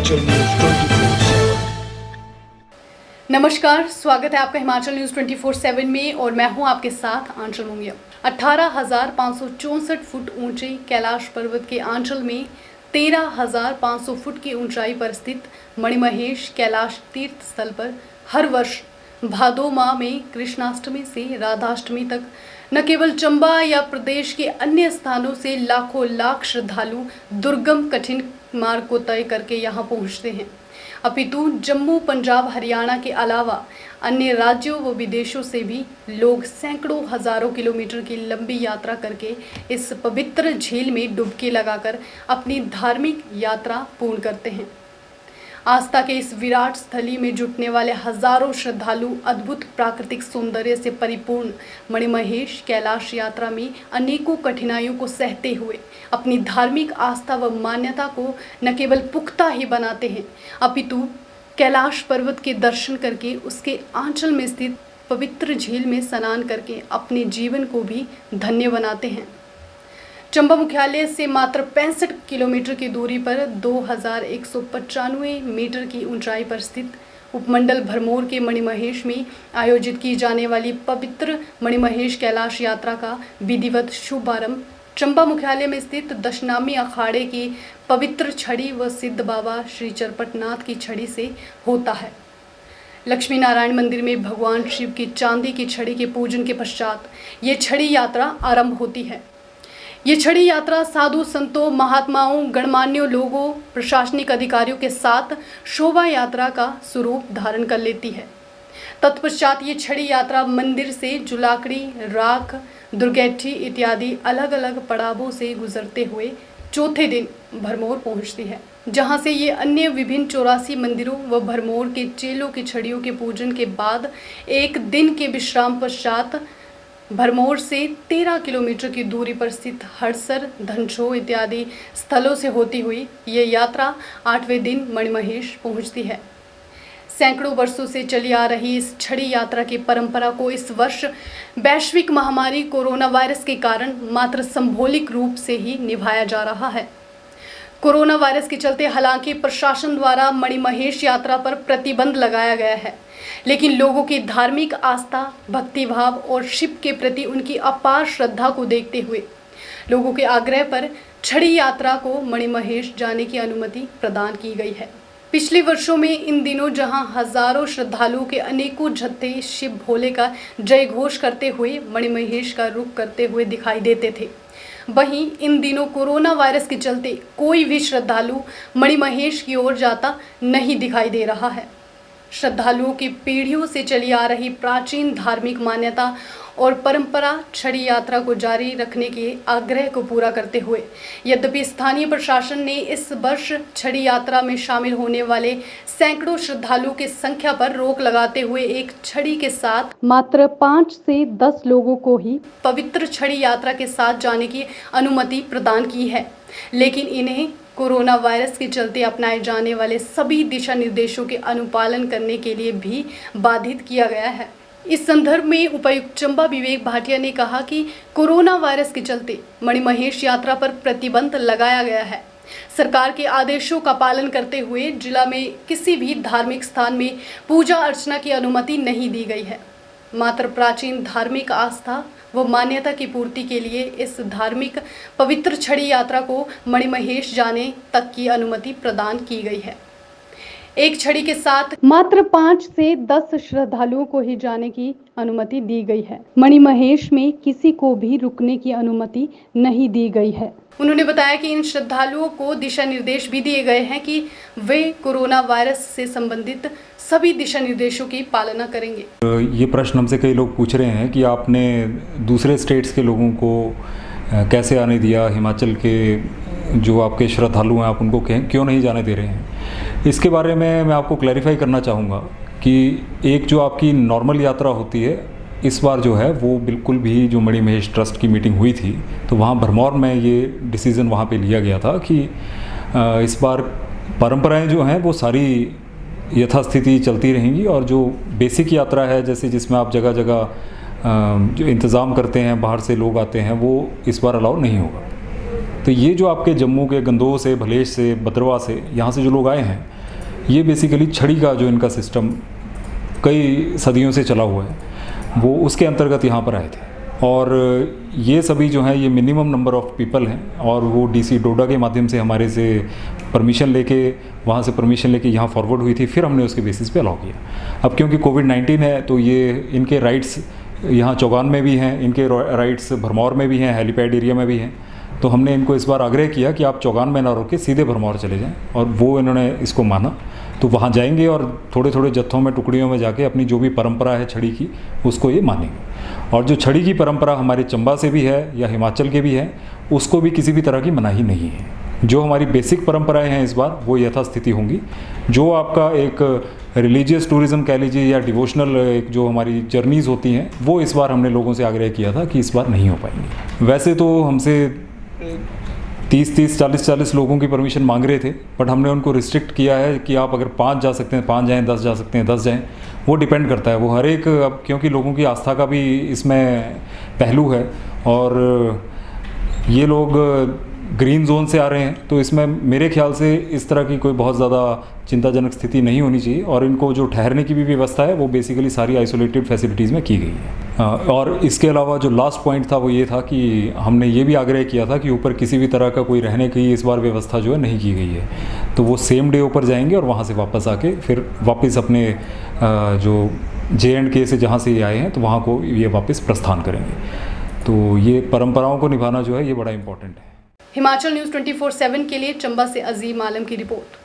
Himachal news 24/7। नमस्कार, स्वागत है आपका हिमाचल न्यूज 24/7 में और मैं हूं आपके साथ आंचल मुंगिया। 18,564 फुट ऊंचे कैलाश पर्वत के आंचल में 13,500 फुट की ऊंचाई पर स्थित मणिमहेश कैलाश तीर्थ स्थल पर हर वर्ष भादो माह में कृष्णाष्टमी से राधाष्टमी तक न केवल चंबा या प्रदेश के अन्य स्थानों से लाखों लाख श्रद्धालु दुर्गम कठिन मार्ग को तय करके यहाँ पहुँचते हैं, अपितु जम्मू, पंजाब, हरियाणा के अलावा अन्य राज्यों व विदेशों से भी लोग सैकड़ों हजारों किलोमीटर की लंबी यात्रा करके इस पवित्र झील में डुबकी लगाकर अपनी धार्मिक यात्रा पूर्ण करते हैं। आस्था के इस विराट स्थली में जुटने वाले हजारों श्रद्धालु अद्भुत प्राकृतिक सौंदर्य से परिपूर्ण मणिमहेश कैलाश यात्रा में अनेकों कठिनाइयों को सहते हुए अपनी धार्मिक आस्था व मान्यता को न केवल पुख्ता ही बनाते हैं, अपितु कैलाश पर्वत के दर्शन करके उसके आंचल में स्थित पवित्र झील में स्नान करके अपने जीवन को भी धन्य बनाते हैं। चंबा मुख्यालय से मात्र 65 किलोमीटर की दूरी पर 2195 मीटर की ऊंचाई पर स्थित उपमंडल भरमौर के मणिमहेश में आयोजित की जाने वाली पवित्र मणिमहेश कैलाश यात्रा का विधिवत शुभारंभ चंबा मुख्यालय में स्थित दशनामी अखाड़े की पवित्र छड़ी व सिद्ध बाबा श्री चरपटनाथ की छड़ी से होता है। लक्ष्मी नारायण मंदिर में भगवान शिव की चांदी की छड़ी के पूजन के पश्चात ये छड़ी यात्रा आरंभ होती है। ये छड़ी यात्रा साधु संतों, महात्माओं, गणमान्यों लोगों, प्रशासनिक अधिकारियों के साथ शोभा यात्रा का स्वरूप धारण कर लेती है। तत्पश्चात ये छड़ी यात्रा मंदिर से जुलाकड़ी, राख, दुर्गैठी इत्यादि अलग अलग पड़ावों से गुजरते हुए चौथे दिन भरमौर पहुंचती है, जहां से ये अन्य विभिन्न 84 मंदिरों व भरमौर के चेलों की छड़ियों के पूजन के बाद एक दिन के विश्राम पश्चात भरमौर से 13 किलोमीटर की दूरी पर स्थित हड़सर, धनछो इत्यादि स्थलों से होती हुई ये यात्रा 8वें दिन मणिमहेश पहुंचती है। सैकड़ों वर्षों से चली आ रही इस छड़ी यात्रा की परंपरा को इस वर्ष वैश्विक महामारी कोरोना वायरस के कारण मात्र संभौलिक रूप से ही निभाया जा रहा है। कोरोना वायरस के चलते हालांकि प्रशासन द्वारा मणिमहेश यात्रा पर प्रतिबंध लगाया गया है, लेकिन लोगों की धार्मिक आस्था, भक्तिभाव और शिव के प्रति उनकी अपार श्रद्धा को देखते हुए लोगों के आग्रह पर छड़ी यात्रा को मणिमहेश जाने की अनुमति प्रदान की गई है। पिछले वर्षों में इन दिनों जहां हजारों श्रद्धालुओं के अनेकों जत्थे शिव भोले का जय घोष करते हुए मणिमहेश का रुख करते हुए दिखाई देते थे, वहीं इन दिनों कोरोना वायरस के चलते कोई भी श्रद्धालु मणिमहेश की ओर जाता नहीं दिखाई दे रहा है। श्रद्धालुओं की पीढ़ियों से चली आ रही प्राचीन धार्मिक मान्यता और परंपरा छड़ी यात्रा को जारी रखने के आग्रह को पूरा करते हुए यद्यपि स्थानीय प्रशासन ने इस वर्ष छड़ी यात्रा में शामिल होने वाले सैकड़ों श्रद्धालुओं की संख्या पर रोक लगाते हुए एक छड़ी के साथ मात्र 5 से 10 लोगों को ही पवित्र छड़ी यात्रा के साथ जाने की अनुमति प्रदान की है, लेकिन इन्हें कोरोना वायरस के चलते अपनाए जाने वाले सभी दिशा निर्देशों के अनुपालन करने के लिए भी बाधित किया गया है। इस संदर्भ में उपायुक्त चंबा विवेक भाटिया ने कहा कि कोरोना वायरस के चलते मणिमहेश यात्रा पर प्रतिबंध लगाया गया है। सरकार के आदेशों का पालन करते हुए जिला में किसी भी धार्मिक स्थान में पूजा अर्चना की अनुमति नहीं दी गई है। मात्र प्राचीन धार्मिक आस्था व मान्यता की पूर्ति के लिए इस धार्मिक पवित्र छड़ी यात्रा को मणिमहेश जाने तक की अनुमति प्रदान की गई है। एक छड़ी के साथ मात्र 5 से 10 श्रद्धालुओं को ही जाने की अनुमति दी गई है। मणिमहेश में किसी को भी रुकने की अनुमति नहीं दी गई है। उन्होंने बताया कि इन श्रद्धालुओं को दिशा निर्देश भी दिए गए हैं कि वे कोरोना वायरस से संबंधित सभी दिशा निर्देशों की पालना करेंगे। ये प्रश्न हमसे कई लोग पूछ रहे हैं कि आपने दूसरे स्टेट्स के लोगों को कैसे आने दिया, हिमाचल के जो आपके श्रद्धालु हैं आप उनको क्यों नहीं जाने दे रहे हैं। इसके बारे में मैं आपको क्लैरिफाई करना चाहूँगा कि एक जो आपकी नॉर्मल यात्रा होती है, इस बार जो है वो बिल्कुल भी जो मणिमहेश ट्रस्ट की मीटिंग हुई थी तो वहाँ भरमौर में ये डिसीज़न वहाँ पे लिया गया था कि इस बार परंपराएं जो हैं वो सारी यथास्थिति चलती रहेंगी और जो बेसिक यात्रा है जैसे जिसमें आप जगह जगह जो इंतज़ाम करते हैं, बाहर से लोग आते हैं, वो इस बार अलाउ नहीं होगा। तो ये जो आपके जम्मू के गंदोह से, भलेश से, भद्रवाह से, यहाँ से जो लोग आए हैं, ये बेसिकली छड़ी का जो इनका सिस्टम कई सदियों से चला हुआ है, वो उसके अंतर्गत यहाँ पर आए थे। और ये सभी जो हैं, ये मिनिमम नंबर ऑफ़ पीपल हैं, और वो डीसी डोडा के माध्यम से हमारे से परमिशन लेके, वहाँ से परमिशन लेके यहाँ फॉरवर्ड हुई थी, फिर हमने उसके बेसिस पे अलाउ किया। अब क्योंकि कोविड-19 है, तो ये इनके राइट्स यहाँ चौगान में भी हैं, इनके राइट्स भरमौर में भी हैं, हेलीपैड एरिया में भी हैं। तो हमने इनको इस बार आग्रह किया कि आप चौगान में ना रुक के सीधे भरमौर चले जाएं, और वो इन्होंने इसको माना। तो वहाँ जाएंगे और थोड़े थोड़े जत्थों में, टुकड़ियों में जाके अपनी जो भी परंपरा है छड़ी की, उसको ये मानेंगे। और जो छड़ी की परंपरा हमारे चंबा से भी है या हिमाचल के भी है, उसको भी किसी भी तरह की मनाही नहीं है। जो हमारी बेसिक परंपराएं हैं इस बार वो यथास्थिति होंगी। जो आपका एक रिलीजियस टूरिज़्म कह लीजिए या डिवोशनल एक जो हमारी जर्नीज़ होती हैं, वो इस बार हमने लोगों से आग्रह किया था कि इस बार नहीं हो पाएंगी। वैसे तो हमसे 30-30, 40-40 लोगों की परमिशन मांग रहे थे, बट हमने उनको रिस्ट्रिक्ट किया है कि आप अगर 5 जा सकते हैं 5 जाएँ, 10 जा सकते हैं 10 जाएँ। वो डिपेंड करता है, वो हर एक, अब क्योंकि लोगों की आस्था का भी इसमें पहलू है, और ये लोग ग्रीन जोन से आ रहे हैं, तो इसमें मेरे ख्याल से इस तरह की कोई बहुत ज़्यादा चिंताजनक स्थिति नहीं होनी चाहिए। और इनको जो ठहरने की भी व्यवस्था है, वो बेसिकली सारी आइसोलेटेड फैसिलिटीज़ में की गई है। और इसके अलावा जो लास्ट पॉइंट था वो ये था कि हमने ये भी आग्रह किया था कि ऊपर किसी भी तरह का कोई रहने की इस बार व्यवस्था जो है नहीं की गई है। तो वो सेम डे ऊपर जाएंगे और वहाँ से वापस आके फिर वापस अपने जो J&K से जहाँ से ये आए हैं, तो वहाँ को ये वापस प्रस्थान करेंगे। तो ये परंपराओं को निभाना जो है, ये बड़ा इम्पोर्टेंट है। हिमाचल न्यूज़ 24/7 के लिए चंबा से अजीम आलम की रिपोर्ट।